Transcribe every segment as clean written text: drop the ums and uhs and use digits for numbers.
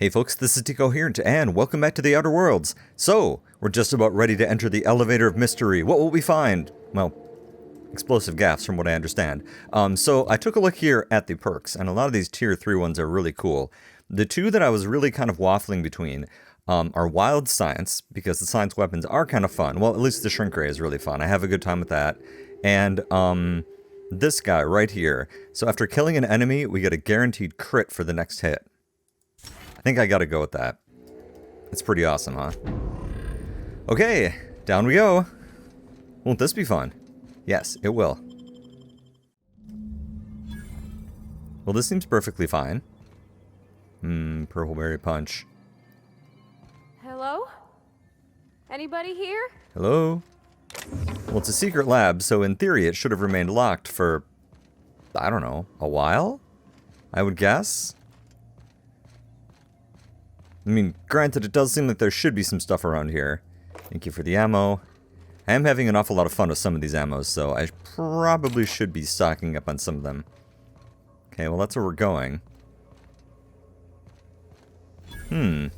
Hey folks, this is Decoherent, and welcome back to the Outer Worlds. So, we're just about ready to enter the Elevator of Mystery. What will we find? Well, explosive gas from what I understand. So I took a look here at the perks, and a lot of these tier 3 ones are really cool. The two that I was really kind of waffling between are Wild Science, because the science weapons are kind of fun. Well, at least the Shrink Ray is really fun. I have a good time with that. And this guy right here. So after killing an enemy, we get a guaranteed crit for the next hit. I think I gotta go with that. It's pretty awesome, huh? Okay, down we go. Won't this be fun? Yes, it will. Well, this seems perfectly fine. Purple berry punch. Hello? Anybody here? Hello? Well, it's a secret lab, so in theory it should have remained locked for, I don't know, a while? I would guess? I mean, granted, it does seem like there should be some stuff around here. Thank you for the ammo. I am having an awful lot of fun with some of these ammos, so I probably should be stocking up on some of them. Okay, well that's where we're going. Looks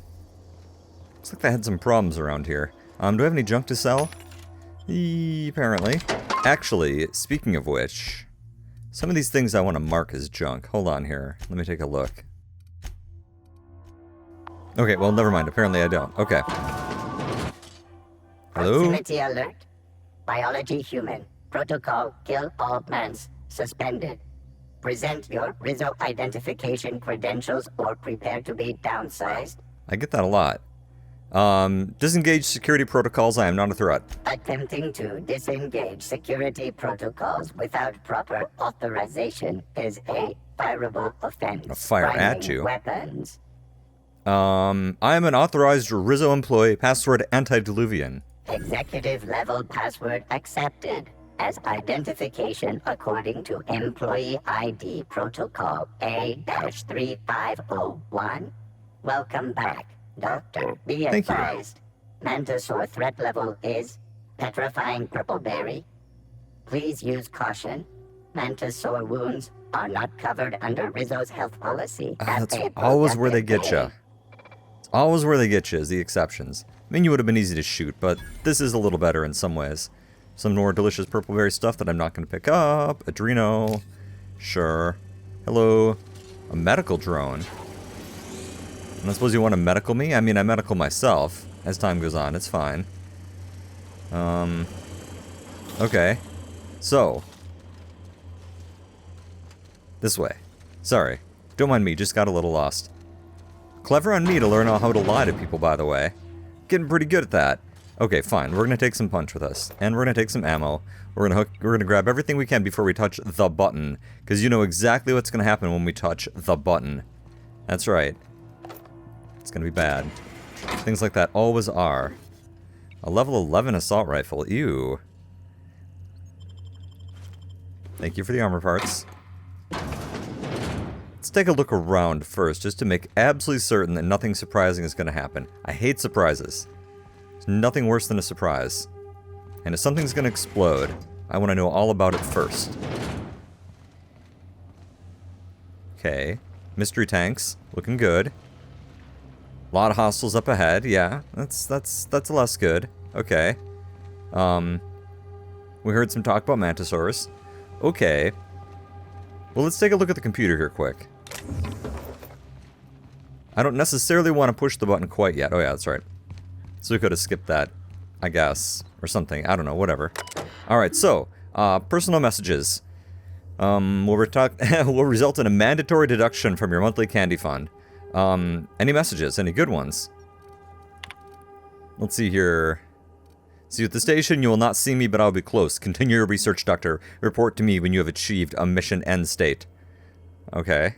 like they had some problems around here. Do I have any junk to sell? Apparently. Actually, speaking of which, some of these things I want to mark as junk. Hold on here. Let me take a look. Okay, well, never mind. Apparently I don't. Okay. Hello? Proximity alert. Biology human. Protocol kill all plants. Suspended. Present your Rizzo identification credentials or prepare to be downsized. I get that a lot. Disengage security protocols. I am not a threat. Attempting to disengage security protocols without proper authorization is a fireable offense. I'll fire at Priming you. Weapons. I am an authorized Rizzo employee. Password antediluvian. Executive level password accepted as identification according to employee ID protocol A-3501. Welcome back, Doctor. Be Thank you. advised. Mantisaur threat level is petrifying purple berry. Please use caution. Mantisaur wounds are not covered under Rizzo's health policy. That's always where they get you. It's always where they get you, is the exceptions. I mean, you would have been easy to shoot, but this is a little better in some ways. Some more delicious purple berry stuff that I'm not going to pick up. Adreno. Sure. Hello. A medical drone. And I suppose you want to medical me? I mean, I medical myself. As time goes on, it's fine. Okay. So. This way. Sorry. Don't mind me, just got a little lost. Clever on me to learn how to lie to people, by the way. Getting pretty good at that. Okay, fine. We're gonna take some punch with us. And we're gonna take some ammo. We're gonna grab everything we can before we touch the button. Because you know exactly what's gonna happen when we touch the button. That's right. It's gonna be bad. Things like that always are. A level 11 assault rifle. Ew. Thank you for the armor parts. Let's take a look around first, just to make absolutely certain that nothing surprising is going to happen. I hate surprises. There's nothing worse than a surprise. And if something's going to explode, I want to know all about it first. Okay. Mystery tanks. Looking good. A lot of hostiles up ahead. Yeah, that's less good. Okay. We heard some talk about Mantisaurs. Okay. Well, let's take a look at the computer here quick. I don't necessarily want to push the button quite yet. Oh yeah, that's right. So we could have skipped that, I guess. Or something. I don't know, whatever. Alright, so, personal messages. Will result in a mandatory deduction from your monthly candy fund. Any messages? Any good ones? Let's see here. See you at the station. You will not see me, but I'll be close. Continue your research, Doctor. Report to me when you have achieved a mission end state. Okay.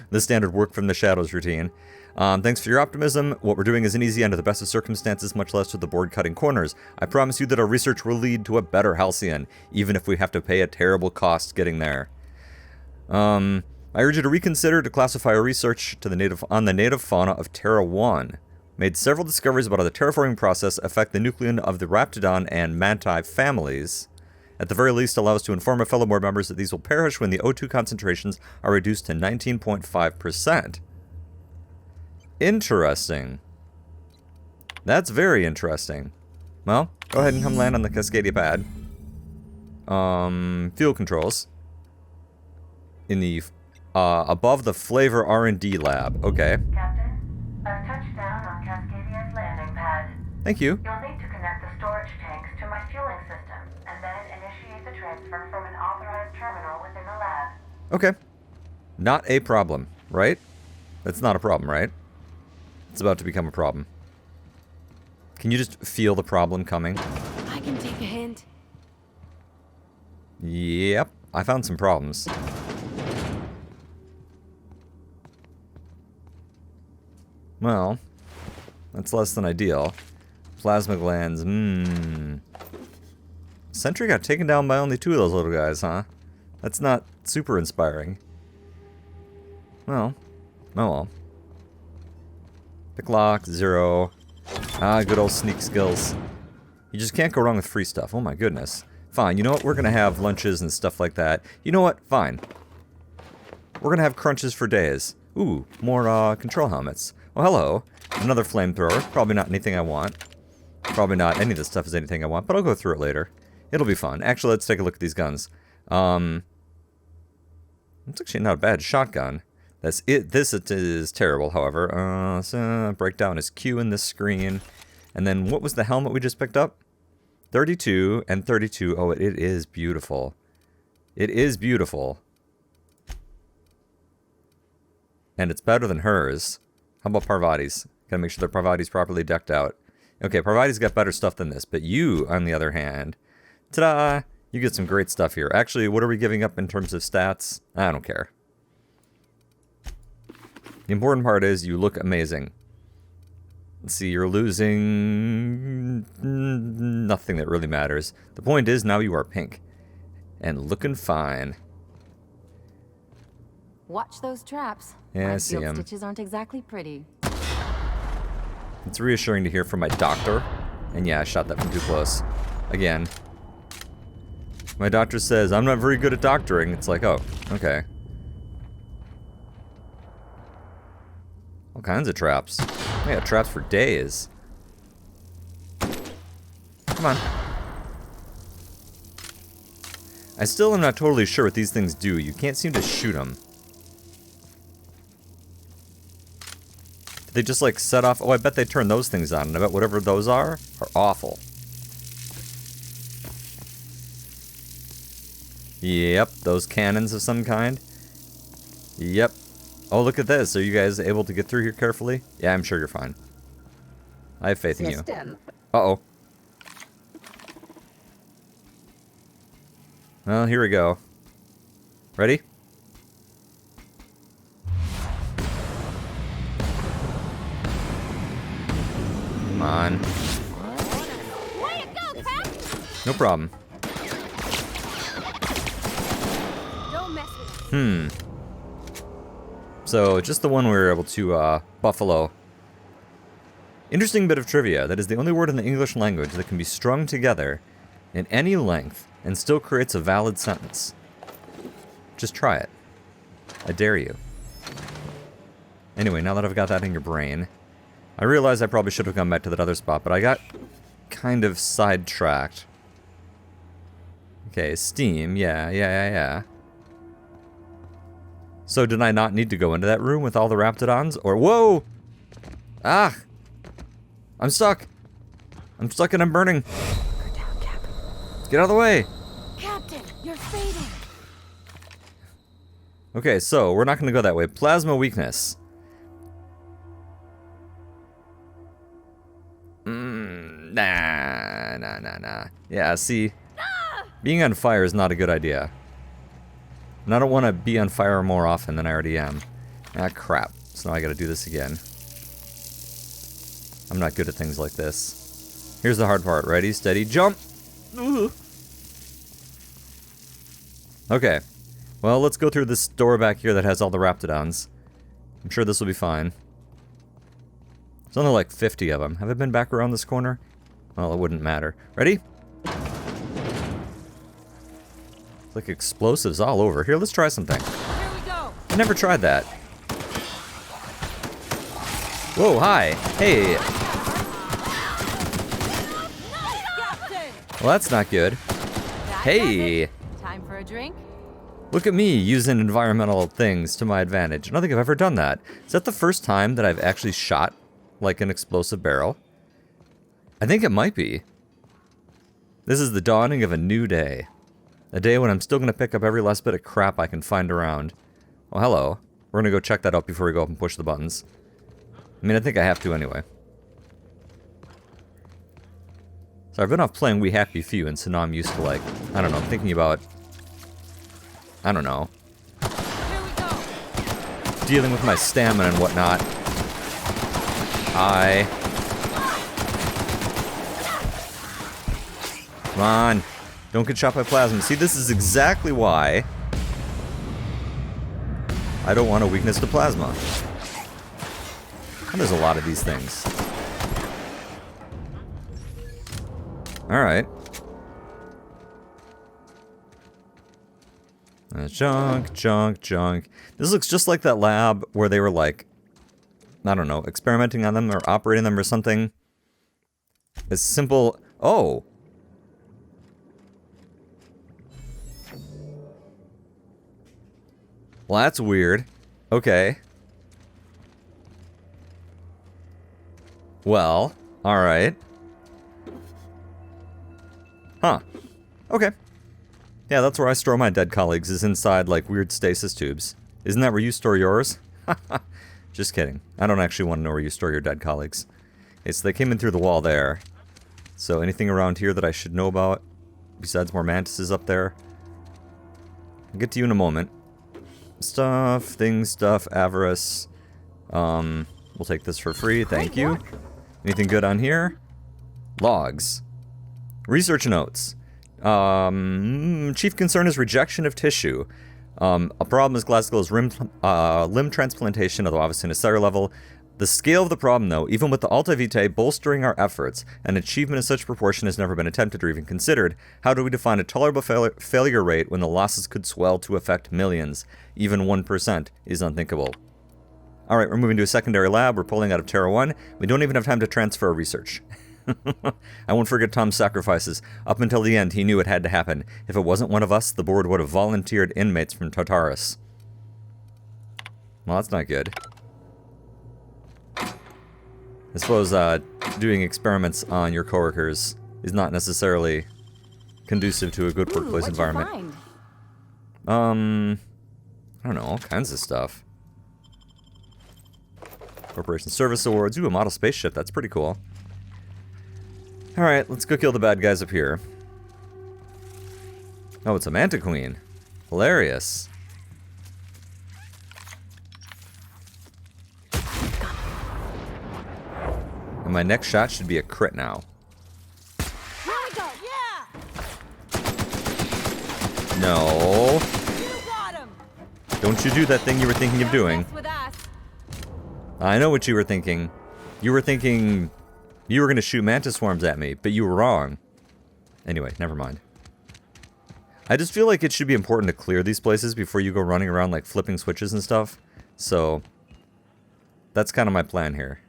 The standard work from the shadows routine. Thanks for your optimism. What we're doing isn't easy under the best of circumstances, much less with the board cutting corners. I promise you that our research will lead to a better Halcyon, even if we have to pay a terrible cost getting there. I urge you to reconsider to classify our research to on the native fauna of Terra 1. Made several discoveries about how the terraforming process affect the nucleon of the Raptidon and Manti families. At the very least, allow us to inform our fellow board members that these will perish when the O2 concentrations are reduced to 19.5%. Interesting. That's very interesting. Well, go ahead and come land on the Cascadia pad. Fuel controls. In the, above the flavor R&D lab. Okay. Captain, I've touched down on Cascadia's landing pad. Thank you. You'll need to connect the storage tanks to my fueling system, and then initiate the transfer from an authorized terminal within the lab. Okay. Not a problem, right? That's not a problem, right? It's about to become a problem. Can you just feel the problem coming? I can take a hint. Yep. I found some problems. Well, that's less than ideal. Plasma glands, Sentry got taken down by only 2 of those little guys, huh? That's not super inspiring. Well, oh well. Pick lock, 0. Ah, good old sneak skills. You just can't go wrong with free stuff. Oh my goodness. Fine, you know what? We're gonna have lunches and stuff like that. You know what? Fine. We're gonna have crunches for days. Ooh, more control helmets. Oh, hello. Another flamethrower. Probably not anything I want. Probably not any of this stuff is anything I want, but I'll go through it later. It'll be fun. Actually, let's take a look at these guns. It's actually not a bad shotgun. That's it. This is terrible, however. So break down his Q in this screen. And then what was the helmet we just picked up? 32 and 32. Oh, it is beautiful. It is beautiful. And it's better than hers. How about Parvati's? Gotta make sure that Parvati's properly decked out. Okay, Parvati's got better stuff than this, but you, on the other hand, ta-da! You get some great stuff here. Actually, what are we giving up in terms of stats? I don't care. The important part is you look amazing. Let's see, you're losing nothing that really matters. The point is, now you are pink. And looking fine. Watch those traps. Yeah, I My see field 'em. stitches aren't exactly pretty. It's reassuring to hear from my doctor. And yeah, I shot that from too close. Again. My doctor says, I'm not very good at doctoring. It's like, oh, okay. All kinds of traps. I got traps for days. Come on. I still am not totally sure what these things do. You can't seem to shoot them. They just like set off. Oh, I bet they turn those things on. And I bet whatever those are awful. Yep, those cannons of some kind. Yep. Oh, look at this. Are you guys able to get through here carefully? Yeah, I'm sure you're fine. I have faith in you. System. Uh-oh. Well, here we go. Ready? Come on. Way to go, Cap! No problem. Don't mess with us. So, just the one we were able to, buffalo. Interesting bit of trivia. That is the only word in the English language that can be strung together in any length and still creates a valid sentence. Just try it. I dare you. Anyway, now that I've got that in your brain, I realize I probably should have gone back to that other spot, but I got kind of sidetracked. Okay, Steam. Yeah. So did I not need to go into that room with all the Raptidons? Or, whoa! Ah! I'm stuck! I'm stuck and I'm burning. Go down, Cap. Get out of the way! Captain, you're fading. Okay, so we're not going to go that way. Plasma weakness. Nah. Yeah, see, being on fire is not a good idea. And I don't want to be on fire more often than I already am. Ah, crap. So now I gotta do this again. I'm not good at things like this. Here's the hard part. Ready, steady, jump! Ugh. Okay. Well, let's go through this door back here that has all the Raptidons. I'm sure this will be fine. There's only like 50 of them. Have I been back around this corner? Well, it wouldn't matter. Ready? It's like explosives all over. Here, let's try something. Here we go. I never tried that. Whoa, hi. Hey. Well, that's not good. Hey. Time for a drink? Look at me using environmental things to my advantage. I don't think I've ever done that. Is that the first time that I've actually shot like an explosive barrel? I think it might be. This is the dawning of a new day. A day when I'm still going to pick up every last bit of crap I can find around. Oh, hello. We're going to go check that out before we go up and push the buttons. I mean, I think I have to anyway. So I've been off playing We Happy Few, and so now I'm used to, like, I don't know, I'm thinking about, I don't know, dealing with my stamina and whatnot. Come on. Don't get shot by plasma. See, this is exactly why I don't want a weakness to plasma. And there's a lot of these things. Alright. Junk, junk, junk. This looks just like that lab where they were like, I don't know, experimenting on them or operating them or something. As simple... Oh! Well, that's weird. Okay. Well, alright. Huh. Okay. Yeah, that's where I store my dead colleagues, is inside, like, weird stasis tubes. Isn't that where you store yours? Just kidding. I don't actually want to know where you store your dead colleagues. Okay, so they came in through the wall there. So anything around here that I should know about? Besides more mantises up there? I'll get to you in a moment. Stuff, things, stuff, avarice. We'll take this for free, thank you. Anything good on here? Logs. Research notes. Chief concern is rejection of tissue. A problem as classical as limb transplantation, although obviously in a cellular level. The scale of the problem, though, even with the Alta Vitae bolstering our efforts, an achievement of such proportion has never been attempted or even considered. How do we define a tolerable failure rate when the losses could swell to affect millions? Even 1% is unthinkable. Alright, we're moving to a secondary lab. We're pulling out of Terra 1. We don't even have time to transfer our research. I won't forget Tom's sacrifices. Up until the end, he knew it had to happen. If it wasn't one of us, the board would have volunteered inmates from Tartarus. Well, that's not good. I suppose doing experiments on your coworkers is not necessarily conducive to a good workplace environment. I don't know, all kinds of stuff. Corporation Service Awards. Ooh, a model spaceship. That's pretty cool. Alright, let's go kill the bad guys up here. Oh, it's a Manta Queen. Hilarious. And my next shot should be a crit now. Here we go. Yeah. No. You got him. Don't you do that thing you were thinking of doing. Mess with us. I know what you were thinking. You were thinking you were going to shoot mantis swarms at me, but you were wrong. Anyway, never mind. I just feel like it should be important to clear these places before you go running around like flipping switches and stuff. So that's kind of my plan here.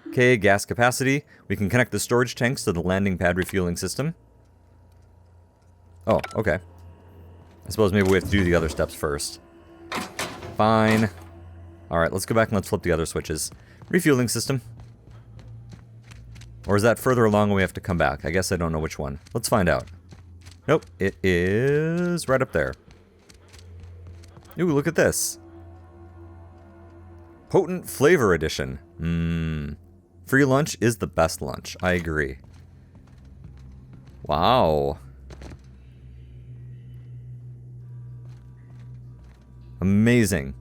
Okay, gas capacity. We can connect the storage tanks to the landing pad refueling system. Oh, okay. I suppose maybe we have to do the other steps first. Fine. Alright, let's go back and let's flip the other switches. Refueling system. Or is that further along when we have to come back? I guess I don't know which one. Let's find out. Nope, it is right up there. Ooh, look at this. Potent Flavor Edition. Free lunch is the best lunch. I agree. Wow. Amazing.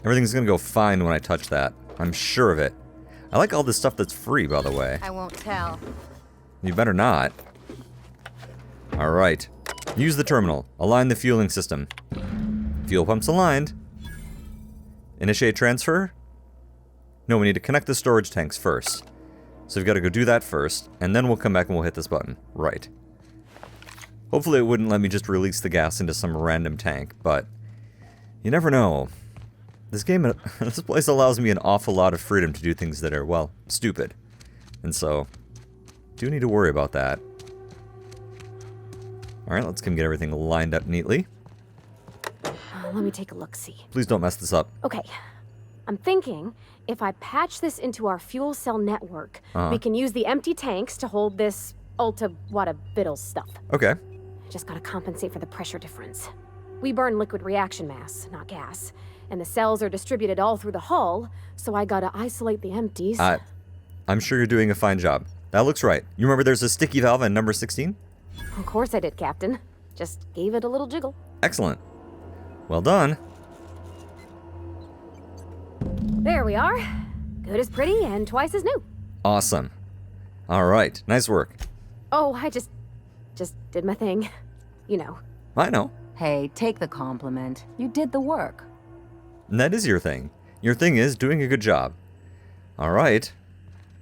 Everything's gonna go fine when I touch that. I'm sure of it. I like all this stuff that's free, by the way. I won't tell. You better not. Alright. Use the terminal. Align the fueling system. Fuel pumps aligned. Initiate transfer? No, we need to connect the storage tanks first. So we've got to go do that first, and then we'll come back and we'll hit this button. Right. Hopefully it wouldn't let me just release the gas into some random tank, but you never know. This game, this place allows me an awful lot of freedom to do things that are, well, stupid. And so, do need to worry about that. Alright, let's come get everything lined up neatly. Let me take a look-see. Please don't mess this up. Okay. I'm thinking if I patch this into our fuel cell network, we can use the empty tanks to hold this ulta-wada-biddle stuff. Okay. Just gotta compensate for the pressure difference. We burn liquid reaction mass, not gas. And the cells are distributed all through the hull, so I gotta isolate the empties. I'm sure you're doing a fine job. That looks right. You remember there's a sticky valve in number 16? Of course I did, Captain. Just gave it a little jiggle. Excellent. Well done. There we are. Good as pretty and twice as new. Awesome. Alright, nice work. Oh, I just did my thing. You know. I know. Hey, take the compliment. You did the work. And that is your thing. Your thing is doing a good job. Alright.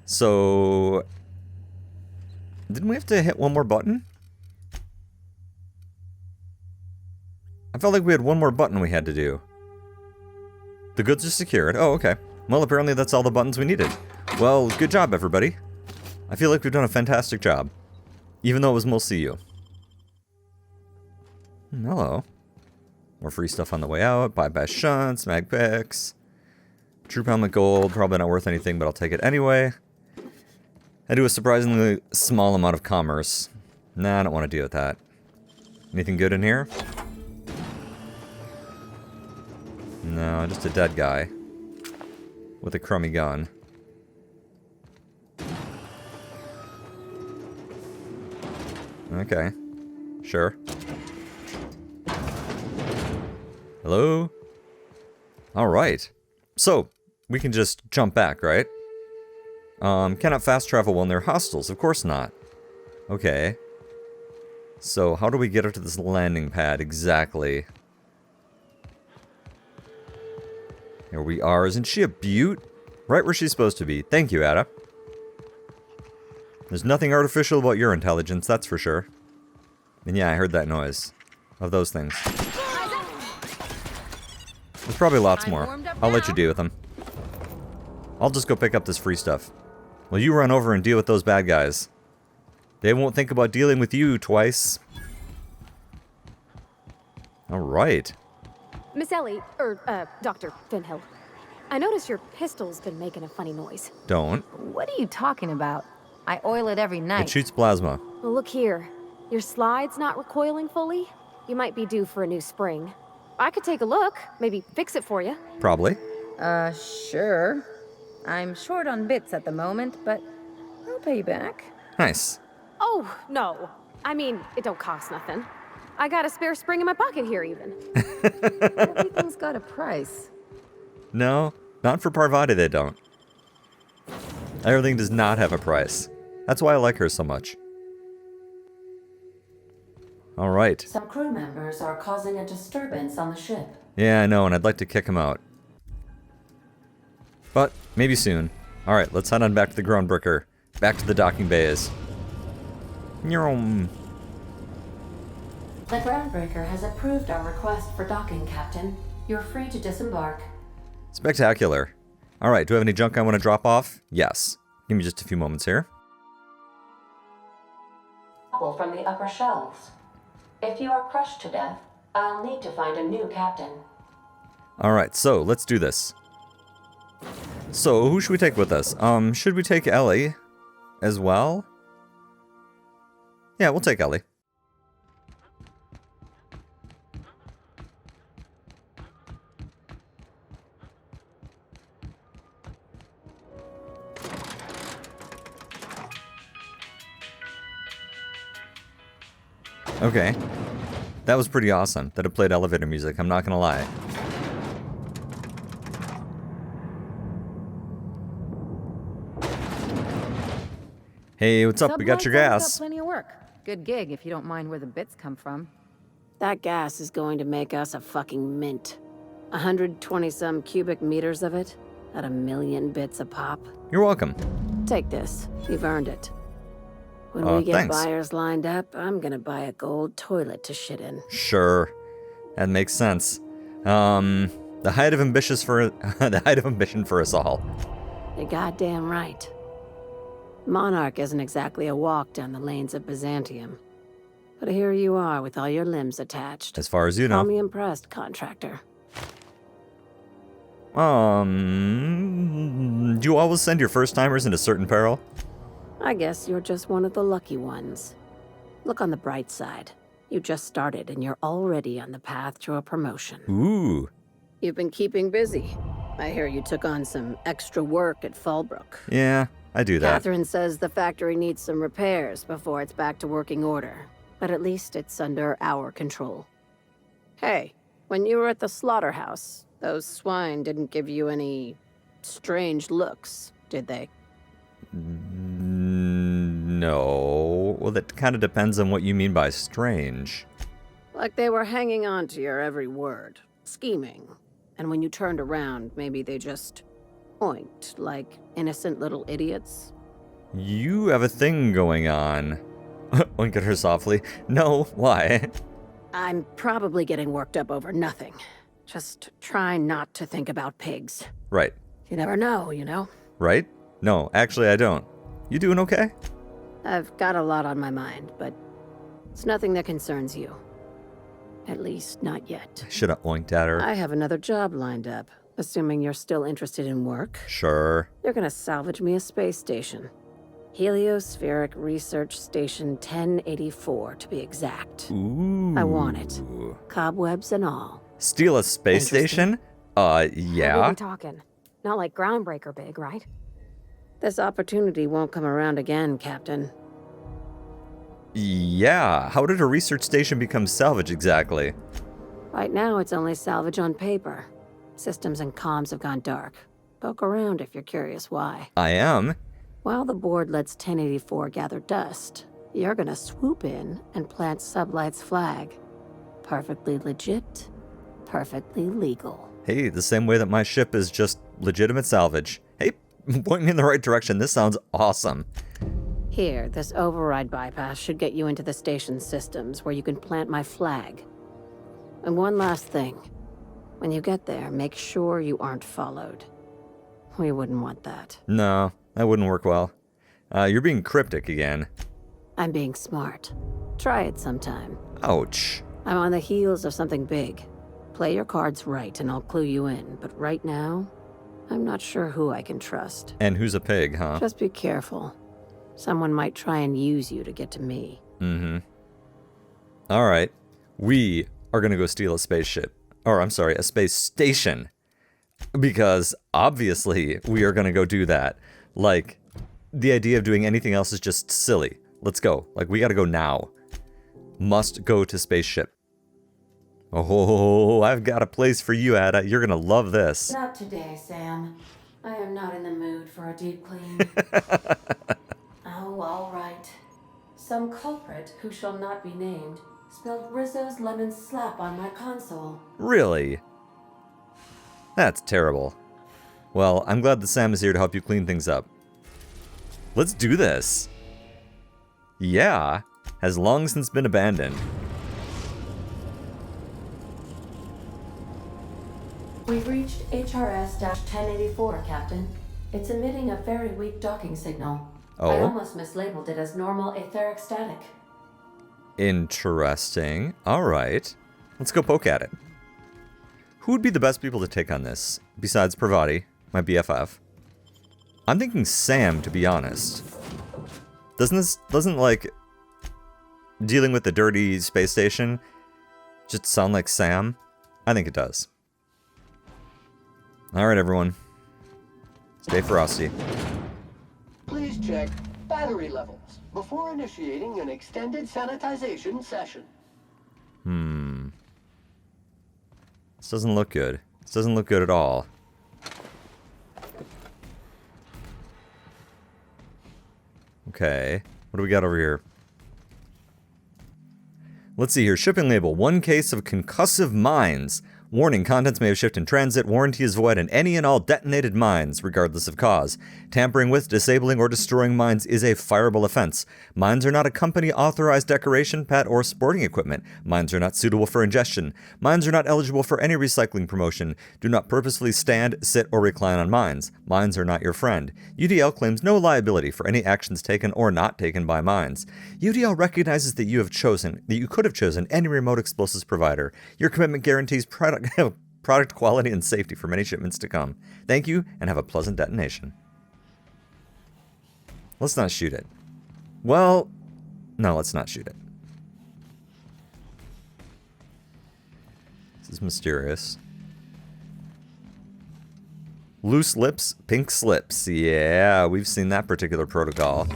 So... didn't we have to hit one more button? I felt like we had one more button we had to do. The goods are secured. Oh, okay. Well, apparently that's all the buttons we needed. Well, good job, everybody. I feel like we've done a fantastic job. Even though it was mostly you. Hello. More free stuff on the way out. Bypass shunts, mag picks. Troop helmet gold. Probably not worth anything, but I'll take it anyway. I do a surprisingly small amount of commerce. Nah, I don't want to deal with that. Anything good in here? No, just a dead guy. With a crummy gun. Okay. Sure. Hello? Alright. So, we can just jump back, right? Cannot fast travel when they're hostiles. Of course not. Okay. So, how do we get up to this landing pad exactly? Here we are. Isn't she a beaut? Right where she's supposed to be. Thank you, Ada. There's nothing artificial about your intelligence, that's for sure. And yeah, I heard that noise. Of those things. There's probably lots more. I'll let you deal with them. I'll just go pick up this free stuff. Well, you run over and deal with those bad guys. They won't think about dealing with you twice. Alright. Miss Ellie, Dr. Finhill. I noticed your pistol's been making a funny noise. Don't. What are you talking about? I oil it every night. It shoots plasma. Well, look here. Your slide's not recoiling fully. You might be due for a new spring. I could take a look, maybe fix it for you. Probably. Sure. I'm short on bits at the moment, but I'll pay you back. Nice. Oh, no. I mean, it don't cost nothing. I got a spare spring in my pocket here, even. Everything's got a price. No, not for Parvati they don't. Everything does not have a price. That's why I like her so much. Alright. Some crew members are causing a disturbance on the ship. Yeah, I know, and I'd like to kick them out. But, maybe soon. Alright, let's head on back to the Groundbreaker. Back to the docking bays. Nyom. The Groundbreaker has approved our request for docking, Captain. You're free to disembark. Spectacular. Alright, do I have any junk I want to drop off? Yes. Give me just a few moments here. From the upper shelves. If you are crushed to death, I'll need to find a new captain. Alright, so let's do this. So, who should we take with us? Should we take Ellie as well? Yeah, we'll take Ellie. Okay. That was pretty awesome that it played elevator music, I'm not gonna lie. Hey, what's up? We got your gas. Got plenty of work. Good gig if you don't mind where the bits come from. That gas is going to make us a fucking mint. 120-some cubic meters of it, at 1,000,000 bits a pop. You're welcome. Take this. You've earned it. When we get Thanks. buyers lined up, I'm gonna buy a gold toilet to shit in. Sure. That makes sense. The height of ambition for the height of ambition for us all. You're goddamn right. Monarch isn't exactly a walk down the lanes of Byzantium. But here you are with all your limbs attached. As far as you Call know. me impressed, contractor. Do you always send your first-timers into certain peril? I guess you're just one of the lucky ones. Look on the bright side. You just started and you're already on the path to a promotion. Ooh. You've been keeping busy. I hear you took on some extra work at Fallbrook. Yeah, I do that. Catherine says the factory needs some repairs before it's back to working order. But at least it's under our control. Hey, when you were at the slaughterhouse, those swine didn't give you any strange looks, did they? No. Well, that kind of depends on what you mean by strange. Like they were hanging on to your every word, scheming. And when you turned around, maybe they just oinked like innocent little idiots. You have a thing going on. Wink at her softly. No, why? I'm probably getting worked up over nothing. Just try not to think about pigs. Right. You never know, you know? Right? No, actually I don't. You doing okay? I've got a lot on my mind, but it's nothing that concerns you. At least, not yet. Should have oinked at her. I have another job lined up, assuming you're still interested in work. Sure. You're gonna salvage me a space station. Heliospheric Research Station 1084, to be exact. Ooh. I want it. Cobwebs and all. Steal a space Interesting. station? What are Yeah. we talking? Not like groundbreaker big, right? This opportunity won't come around again, Captain. Yeah. How did a research station become salvage exactly? Right now, it's only salvage on paper. Systems and comms have gone dark. Poke around if you're curious why. I am. While the board lets 1084 gather dust, you're gonna swoop in and plant Sublight's flag. Perfectly legit, perfectly legal. Hey, the same way that my ship is just legitimate salvage. Hey, point me in the right direction. This sounds awesome. Here, this override bypass should get you into the station's systems where you can plant my flag. And one last thing. When you get there, make sure you aren't followed. We wouldn't want that. No, that wouldn't work well. You're being cryptic again. I'm being smart. Try it sometime. Ouch. I'm on the heels of something big. Play your cards right and I'll clue you in, but right now, I'm not sure who I can trust. And who's a pig, huh? Just be careful. Someone might try and use you to get to me. Mm-hmm. All right. We are going to go steal a spaceship. Or, I'm sorry, a space station. Because, obviously, we are going to go do that. Like, the idea of doing anything else is just silly. Let's go. Like, we got to go now. Must go to spaceship. Oh, I've got a place for you, Ada. You're going to love this. Not today, Sam. I am not in the mood for a deep clean. Oh, all right. Some culprit who shall not be named spilled Rizzo's lemon slap on my console. Really? That's terrible. Well, I'm glad that Sam is here to help you clean things up. Let's do this. Yeah, has long since been abandoned. We've reached HRS-1084, Captain. It's emitting a very weak docking signal. Oh. I almost mislabeled it as normal etheric static. Interesting. Alright. Let's go poke at it. Who would be the best people to take on this, besides Pravati, my BFF? I'm thinking Sam, to be honest. Doesn't like, dealing with the dirty space station just sound like Sam? I think it does. Alright, everyone. Stay frosty. Please check battery levels before initiating an extended sanitization session. This doesn't look good. This doesn't look good at all. Okay. What do we got over here? Let's see here. Shipping label. 1 case of concussive mines. Warning, contents may have shipped in transit. Warranty is void on any and all detonated mines, regardless of cause. Tampering with, disabling, or destroying mines is a fireable offense. Mines are not a company-authorized decoration, pet, or sporting equipment. Mines are not suitable for ingestion. Mines are not eligible for any recycling promotion. Do not purposefully stand, sit, or recline on mines. Mines are not your friend. UDL claims no liability for any actions taken or not taken by mines. UDL recognizes that you could have chosen any remote explosives provider. Your commitment guarantees product quality and safety for many shipments to come. Thank you, and have a pleasant detonation. Let's not shoot it. Well, no, let's not shoot it. This is mysterious. Loose lips, pink slips. Yeah, we've seen that particular protocol.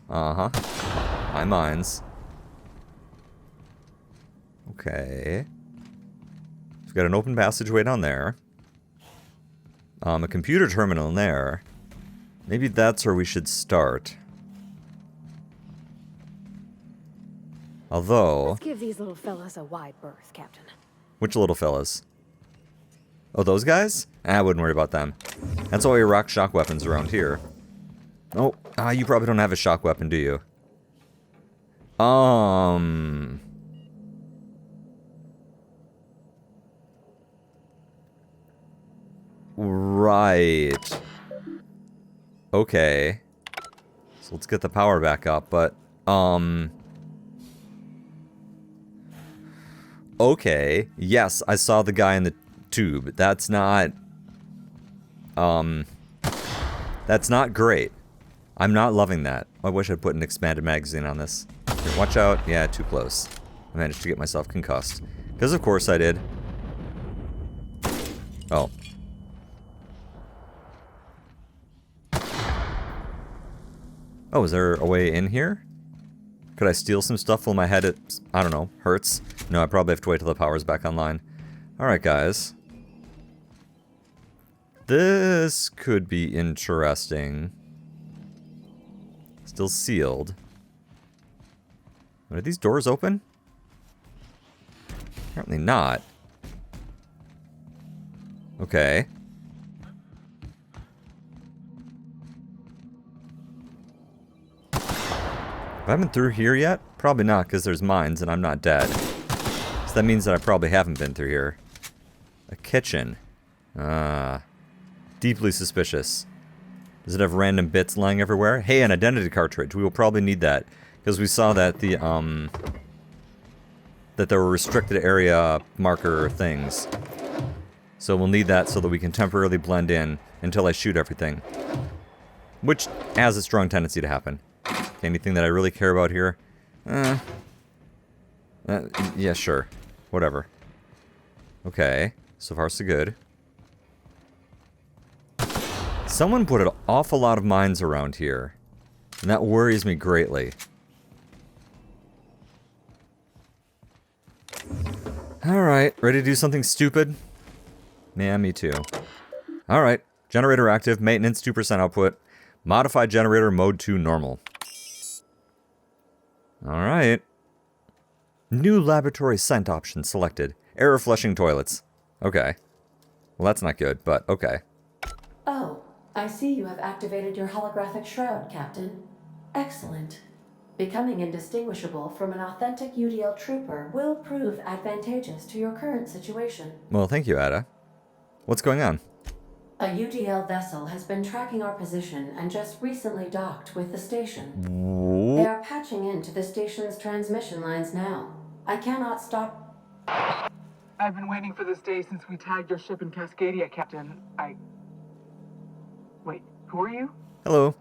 Uh-huh. My mines. Okay. We've got an open passageway down there. A computer terminal in there. Maybe that's where we should start. Although... Let's give these little fellas a wide berth, Captain. Which little fellas? Oh, those guys? I wouldn't worry about them. That's why we rock shock weapons around here. Oh, you probably don't have a shock weapon, do you? Right. Okay. So let's get the power back up, but, okay. Yes, I saw the guy in the tube. That's not great. I'm not loving that. I wish I'd put an expanded magazine on this. Here, watch out. Yeah, too close. I managed to get myself concussed. Because of course I did. Oh. Oh, is there a way in here? Could I steal some stuff while my head, I don't know, hurts? No, I probably have to wait till the power's back online. Alright, guys. This could be interesting. Still sealed. Are these doors open? Apparently not. Okay. Have I been through here yet? Probably not, because there's mines and I'm not dead. So that means that I probably haven't been through here. A kitchen. Deeply suspicious. Does it have random bits lying everywhere? Hey, an identity cartridge. We will probably need that. Because we saw that that there were restricted area marker things. So we'll need that so that we can temporarily blend in until I shoot everything. Which has a strong tendency to happen. Anything that I really care about here? Yeah, sure. Whatever. Okay. So far, so good. Someone put an awful lot of mines around here. And that worries me greatly. Alright, ready to do something stupid? Yeah, me too. Alright, generator active, maintenance 2% output. Modified generator mode to normal. Alright. New laboratory scent option selected. Error flushing toilets. Okay. Well, that's not good, but okay. Oh, I see you have activated your holographic shroud, Captain. Excellent. Becoming indistinguishable from an authentic UDL trooper will prove advantageous to your current situation. Well, thank you, Ada. What's going on? A UDL vessel has been tracking our position and just recently docked with the station. Whoa. They are patching into the station's transmission lines now. I cannot stop. I've been waiting for this day since we tagged your ship in Cascadia, Captain. Wait, who are you? Hello.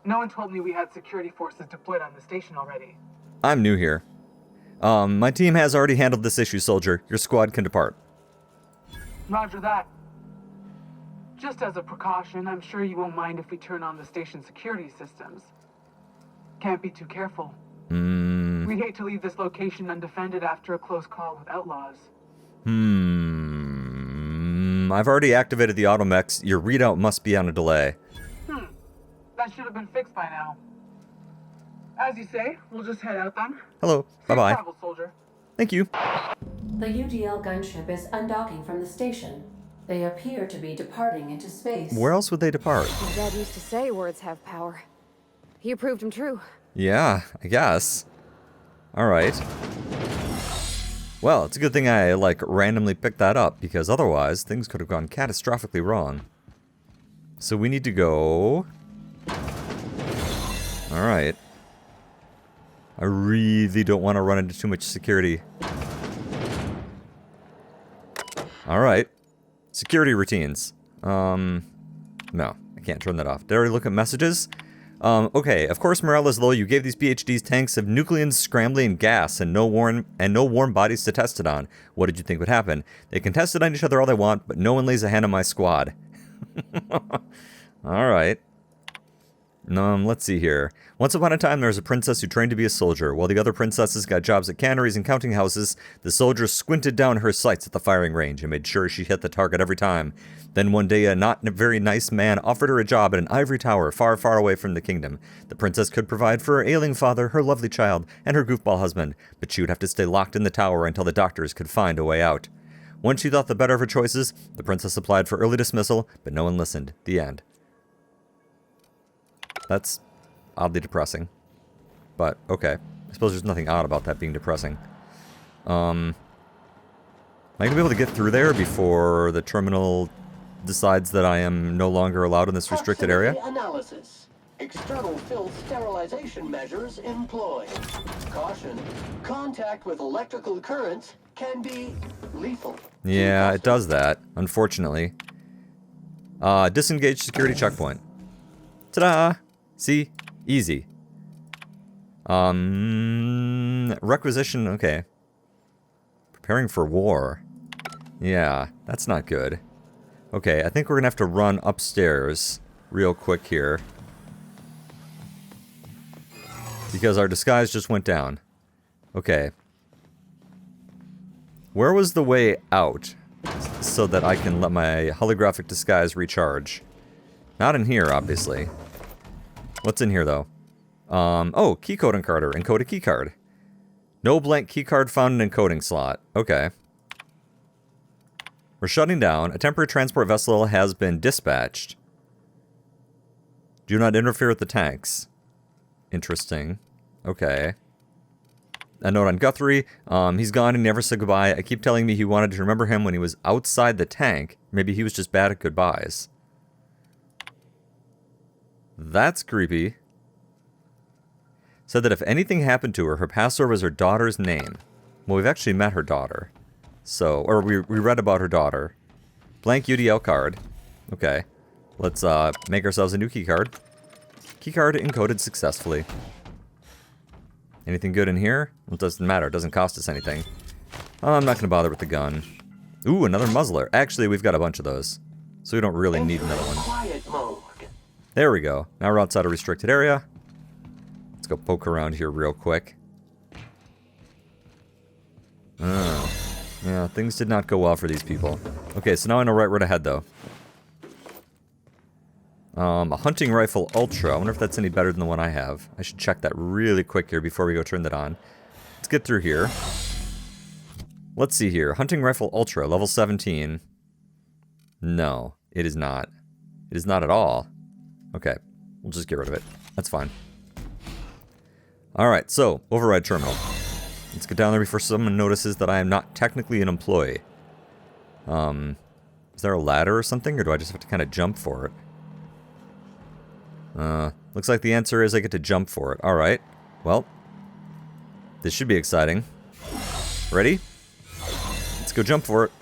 No one told me we had security forces deployed on the station already. I'm new here. My team has already handled this issue, soldier. Your squad can depart. Roger that. Just as a precaution, I'm sure you won't mind if we turn on the station security systems. Can't be too careful. We'd hate to leave this location undefended after a close call with outlaws. I've already activated the automechs. Your readout must be on a delay. That should have been fixed by now. As you say, we'll just head out then. Hello. Safe Bye-bye. travel, soldier. Thank you. The UDL gunship is undocking from the station. They appear to be departing into space. Where else would they depart? My dad used to say words have power. You proved him true. Yeah, I guess. Alright. Well, it's a good thing I, like, randomly picked that up, because otherwise, things could have gone catastrophically wrong. So we need to go... Alright. I really don't want to run into too much security. Alright. Security routines. No, I can't turn that off. Did I already look at messages? Okay, of course morale is low. You gave these PhDs tanks of nucleon, scrambling gas, and no warm bodies to test it on. What did you think would happen? They can test it on each other all they want, but no one lays a hand on my squad. Alright. Let's see here. Once upon a time, there was a princess who trained to be a soldier. While the other princesses got jobs at canneries and counting houses, the soldier squinted down her sights at the firing range and made sure she hit the target every time. Then one day, a not very nice man offered her a job at an ivory tower far, far away from the kingdom. The princess could provide for her ailing father, her lovely child, and her goofball husband, but she would have to stay locked in the tower until the doctors could find a way out. Once she thought the better of her choices, the princess applied for early dismissal, but no one listened. The end. That's oddly depressing. But, okay. I suppose there's nothing odd about that being depressing. Am I going to be able to get through there before the terminal decides that I am no longer allowed in this restricted area? Analysis. External filth sterilization measures employed. Caution. Contact with electrical currents can be lethal. Yeah, it does that, unfortunately. Disengage security checkpoint. Ta-da! See? Easy. Requisition, okay. Preparing for war. Yeah, that's not good. Okay, I think we're gonna have to run upstairs real quick here. Because our disguise just went down. Okay. Where was the way out? So that I can let my holographic disguise recharge. Not in here, obviously. What's in here, though? Oh, keycode encoder. Encode a keycard. No blank keycard found in encoding slot. Okay. We're shutting down. A temporary transport vessel has been dispatched. Do not interfere with the tanks. Interesting. Okay. A note on Guthrie. He's gone and never said goodbye. I keep telling me he wanted to remember him when he was outside the tank. Maybe he was just bad at goodbyes. That's creepy. Said that if anything happened to her, her password was her daughter's name. Well, we've actually met her daughter. So, or we read about her daughter. Blank UDL card. Okay. Let's make ourselves a new keycard. Keycard encoded successfully. Anything good in here? Well, it doesn't matter. It doesn't cost us anything. I'm not going to bother with the gun. Ooh, another muzzler. Actually, we've got a bunch of those. So we don't really need another one. Quiet mode. There we go. Now we're outside a restricted area. Let's go poke around here real quick. Yeah, things did not go well for these people. Okay, so now I know right where to head, though. A hunting rifle ultra. I wonder if that's any better than the one I have. I should check that really quick here before we go turn that on. Let's get through here. Let's see here. Hunting rifle ultra, level 17. No, it is not. It is not at all. Okay, we'll just get rid of it. That's fine. Alright, so, override terminal. Let's get down there before someone notices that I am not technically an employee. Is there a ladder or something, or do I just have to kind of jump for it? Looks like the answer is I get to jump for it. Alright, well, this should be exciting. Ready? Let's go jump for it.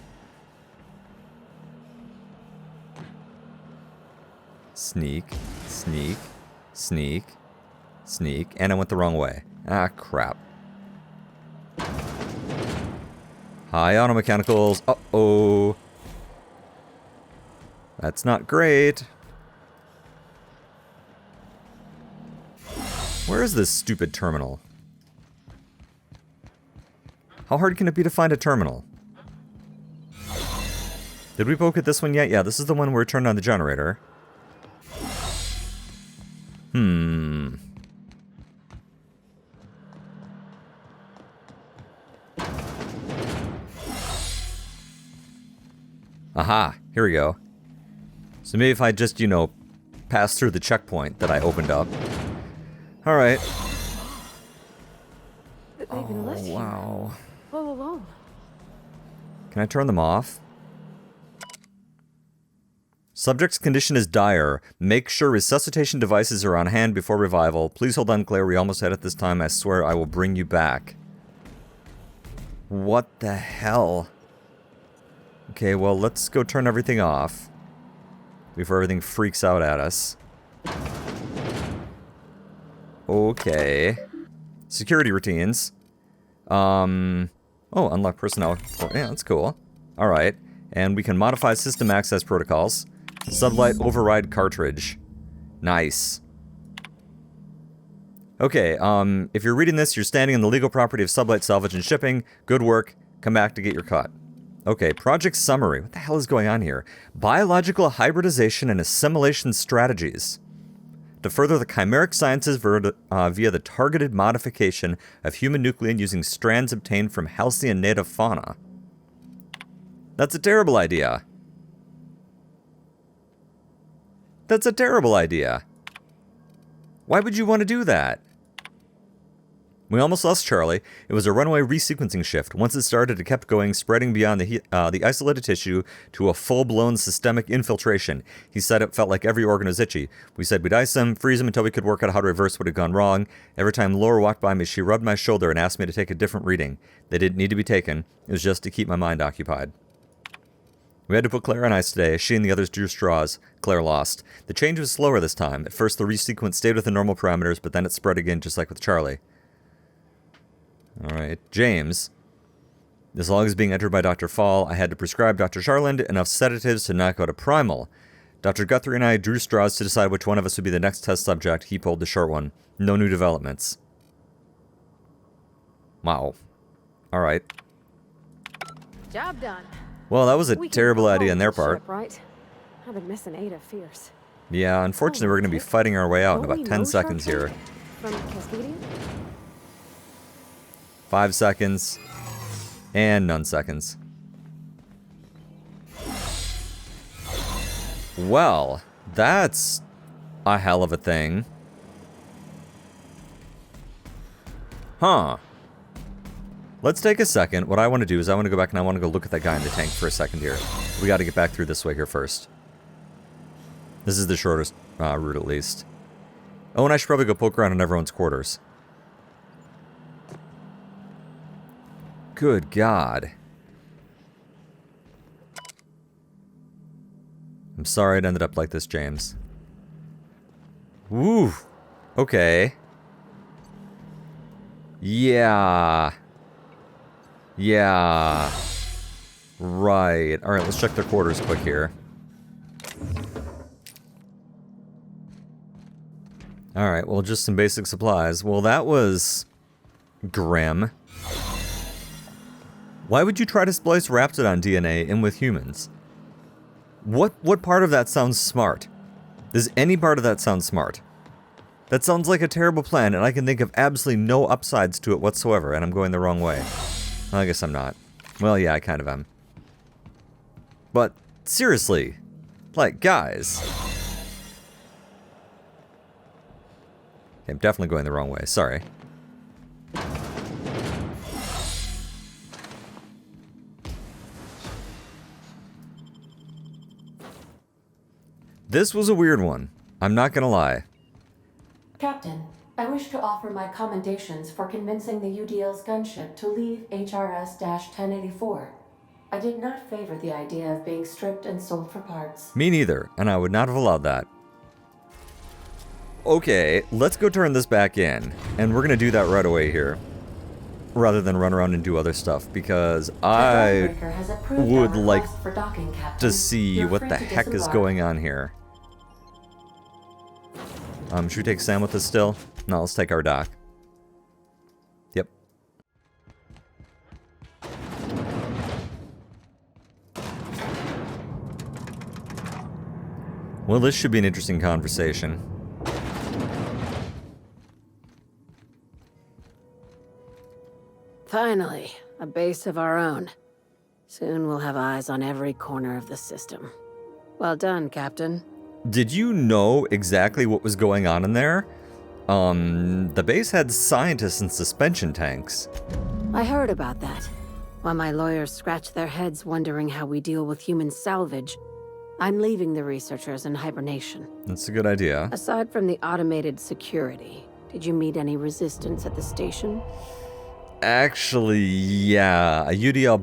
Sneak, sneak, sneak, sneak, and I went the wrong way. Ah, crap. Hi, auto mechanicals. Uh-oh. That's not great. Where is this stupid terminal? How hard can it be to find a terminal? Did we poke at this one yet? Yeah, this is the one where we turned on the generator. Aha, here we go. So maybe if I just, you know, pass through the checkpoint that I opened up. Alright. They even left here. Wow. Whoa, whoa, whoa. Can I turn them off? Subject's condition is dire. Make sure resuscitation devices are on hand before revival. Please hold on, Claire. We almost had it this time. I swear I will bring you back. What the hell? Okay, well, let's go turn everything off before everything freaks out at us. Okay. Security routines. Oh, unlock personnel. Oh, yeah, that's cool. Alright. And we can modify system access protocols. Sublight override cartridge. Nice. Okay, if you're reading this, you're standing in the legal property of Sublight Salvage and Shipping. Good work. Come back to get your cut. Okay, project summary. What the hell is going on here? Biological hybridization and assimilation strategies. To further the chimeric sciences via the targeted modification of human nuclein using strands obtained from Halcyon native fauna. That's a terrible idea. That's a terrible idea. Why would you want to do that? We almost lost Charlie. It was a runaway resequencing shift. Once it started, it kept going, spreading beyond the isolated tissue to a full-blown systemic infiltration. He said it felt like every organ was itchy. We said we'd ice him, freeze him until we could work out how to reverse what had gone wrong. Every time Laura walked by me, she rubbed my shoulder and asked me to take a different reading. They didn't need to be taken. It was just to keep my mind occupied. We had to put Claire on ice today. She and the others drew straws. Claire lost. The change was slower this time. At first, the resequence stayed within normal parameters, but then it spread again, just like with Charlie. Alright, James. This log is being entered by Dr. Fall. I had to prescribe Dr. Charland enough sedatives to knock out a primal. Dr. Guthrie and I drew straws to decide which one of us would be the next test subject. He pulled the short one. No new developments. Wow. Alright. Job done. Well, that was a We can terrible go idea home on their this part. ship, right? I've been missing Ada fierce. Yeah, unfortunately, we're going to be fighting our way out in Don't about we 10 know seconds Shark here. Tank from Cascadia? 5 seconds. And none seconds. Well, that's a hell of a thing. Huh. Let's take a second. What I want to do is I want to go back and I want to go look at that guy in the tank for a second here. We got to get back through this way here first. This is the shortest route at least. Oh, and I should probably go poke around in everyone's quarters. Good God. I'm sorry it ended up like this, James. Woo. Okay. Yeah. Yeah. Right. Alright, let's check their quarters quick here. Alright, well, just some basic supplies. Well, that was grim. Why would you try to splice Raptidon DNA in with humans? What part of that sounds smart? Does any part of that sound smart? That sounds like a terrible plan, and I can think of absolutely no upsides to it whatsoever, and I'm going the wrong way. Well, I guess I'm not. Well, yeah, I kind of am. But, seriously, like, guys. Okay, I'm definitely going the wrong way, sorry. This was a weird one. I'm not gonna lie. Captain, I wish to offer my commendations for convincing the UDL's gunship to leave HRS-1084. I did not favor the idea of being stripped and sold for parts. Me neither, and I would not have allowed that. Okay, let's go turn this back in, and we're gonna do that right away here. Rather than run around and do other stuff, because I would like to see what the heck is going on here. Should we take Sam with us still? No, let's take our doc. Yep. Well, this should be an interesting conversation. Finally, a base of our own. Soon we'll have eyes on every corner of the system. Well done, Captain. Did you know exactly what was going on in there? The base had scientists in suspension tanks. I heard about that. While my lawyers scratch their heads wondering how we deal with human salvage, I'm leaving the researchers in hibernation. That's a good idea. Aside from the automated security, did you meet any resistance at the station? Actually, yeah. A UDL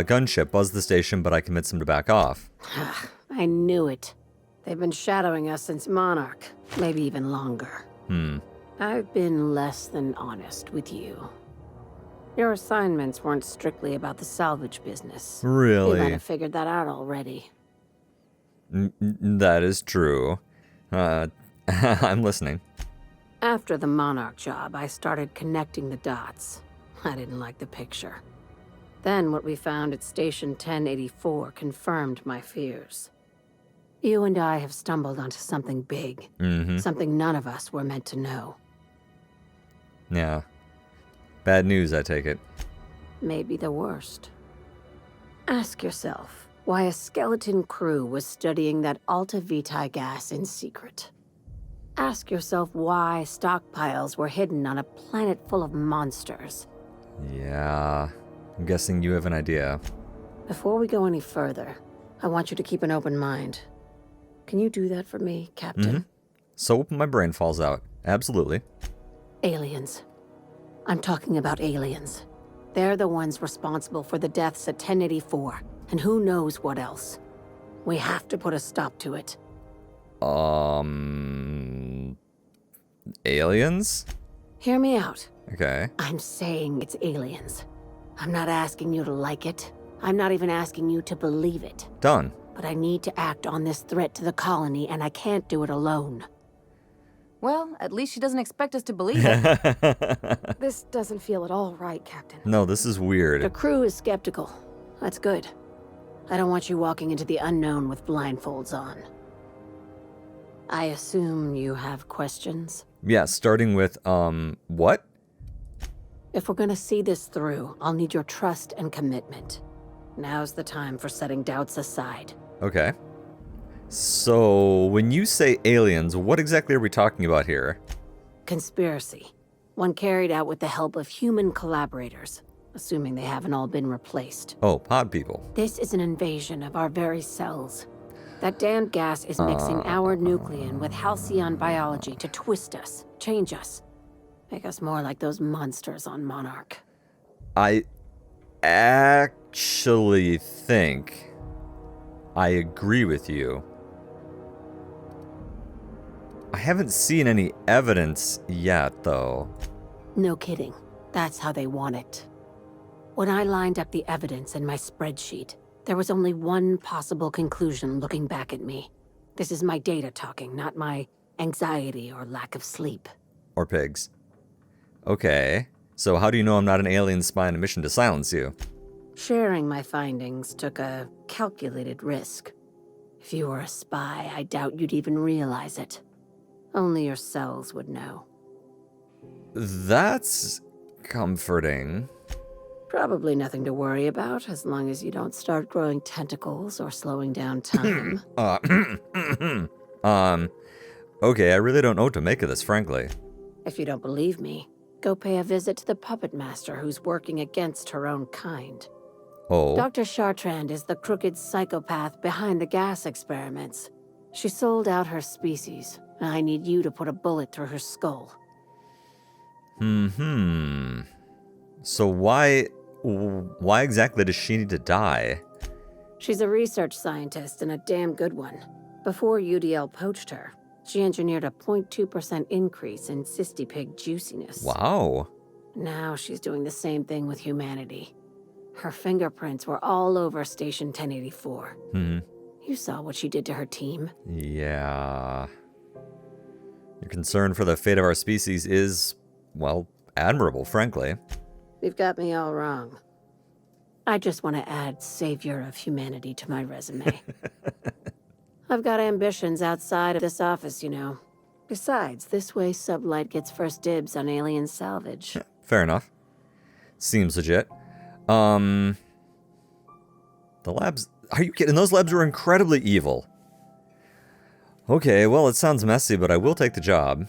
gunship buzzed the station, but I convinced them to back off. I knew it. They've been shadowing us since Monarch, maybe even longer. I've been less than honest with you. Your assignments weren't strictly about the salvage business. Really? You might have figured that out already. That is true. I'm listening. After the Monarch job, I started connecting the dots. I didn't like the picture. Then what we found at Station 1084 confirmed my fears. You and I have stumbled onto something big. Something none of us were meant to know. Yeah. Bad news, I take it. Maybe the worst. Ask yourself why a skeleton crew was studying that Alta Vitae gas in secret. Ask yourself why stockpiles were hidden on a planet full of monsters. Yeah. I'm guessing you have an idea. Before we go any further, I want you to keep an open mind. Can you do that for me, Captain? So my brain falls out. Absolutely. Aliens. I'm talking about aliens. They're the ones responsible for the deaths at 1084, and who knows what else. We have to put a stop to it. Aliens? Hear me out. Okay. I'm saying it's aliens. I'm not asking you to like it. I'm not even asking you to believe it. Done. But I need to act on this threat to the colony, and I can't do it alone. Well, at least she doesn't expect us to believe it. This doesn't feel at all right, Captain. No, this is The weird. crew is skeptical. That's good. I don't want you walking into the unknown with blindfolds on. I assume you have questions? Yeah, starting with, what? If we're gonna see this through, I'll need your trust and commitment. Now's the time for setting doubts aside. Okay. So, when you say aliens, what exactly are we talking about here? Conspiracy. One carried out with the help of human collaborators, assuming they haven't all been replaced. Oh, pod people. This is an invasion of our very cells. That damned gas is mixing our nucleon with Halcyon biology to twist us, change us, make us more like those monsters on Monarch. I actually think I agree with you. I haven't seen any evidence yet, though. No kidding. That's how they want it. When I lined up the evidence in my spreadsheet, there was only one possible conclusion looking back at me. This is my data talking, not my anxiety or lack of sleep. Or pigs. Okay. So how do you know I'm not an alien spy on a mission to silence you? Sharing my findings took a calculated risk. If you were a spy, I doubt you'd even realize it. Only your cells would know. That's comforting. Probably nothing to worry about, as long as you don't start growing tentacles or slowing down time. Okay, I really don't know what to make of this, frankly. If you don't believe me, go pay a visit to the puppet master who's working against her own kind. Oh? Dr. Chartrand is the crooked psychopath behind the gas experiments. She sold out her species, and I need you to put a bullet through her skull. So why exactly does she need to die? She's a research scientist and a damn good one. Before UDL poached her, she engineered a 0.2% increase in cystipig juiciness. Wow. Now she's doing the same thing with humanity. Her fingerprints were all over Station 1084. You saw what she did to her team. Yeah. Your concern for the fate of our species is, well, admirable, frankly. You've got me all wrong. I just want to add savior of humanity to my resume. I've got ambitions outside of this office, you know. Besides, this way Sublight gets first dibs on alien salvage. Fair enough. Seems legit. The labs... Are you kidding? Those labs were incredibly evil. Okay, well, it sounds messy, but I will take the job.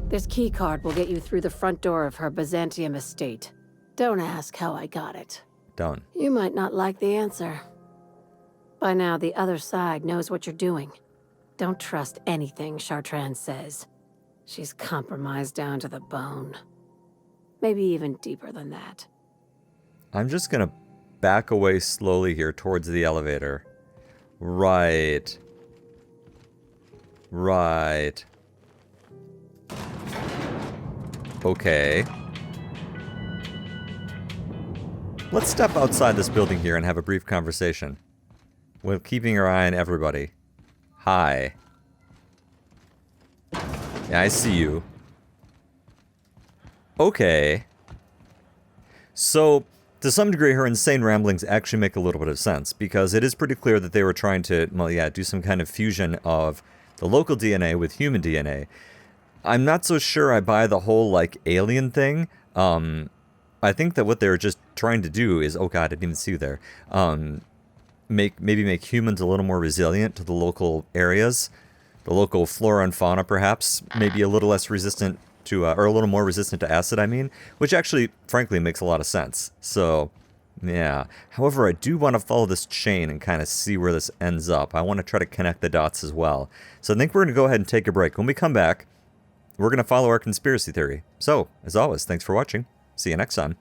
This keycard will get you through the front door of her Byzantium estate. Don't ask how I got it. Don't. You might not like the answer. By now, the other side knows what you're doing. Don't trust anything Chartrand says. She's compromised down to the bone. Maybe even deeper than that. I'm just gonna back away slowly here towards the elevator. Right. Right. Okay. Let's step outside this building here and have a brief conversation. While keeping our eye on everybody. Hi. Yeah, I see you. Okay. So, to some degree, her insane ramblings actually make a little bit of sense, because it is pretty clear that they were trying to, well, yeah, do some kind of fusion of the local DNA with human DNA. I'm not so sure I buy the whole, like, alien thing. I think that what they were just trying to do is, oh god, I didn't even see you there, maybe make humans a little more resilient to the local areas, the local flora and fauna, perhaps, maybe a little less resistant to, or a little more resistant to acid, I mean, which actually, frankly, makes a lot of sense. So, yeah. However, I do want to follow this chain and kind of see where this ends up. I want to try to connect the dots as well. So I think we're going to go ahead and take a break. When we come back, we're going to follow our conspiracy theory. So, as always, thanks for watching. See you next time.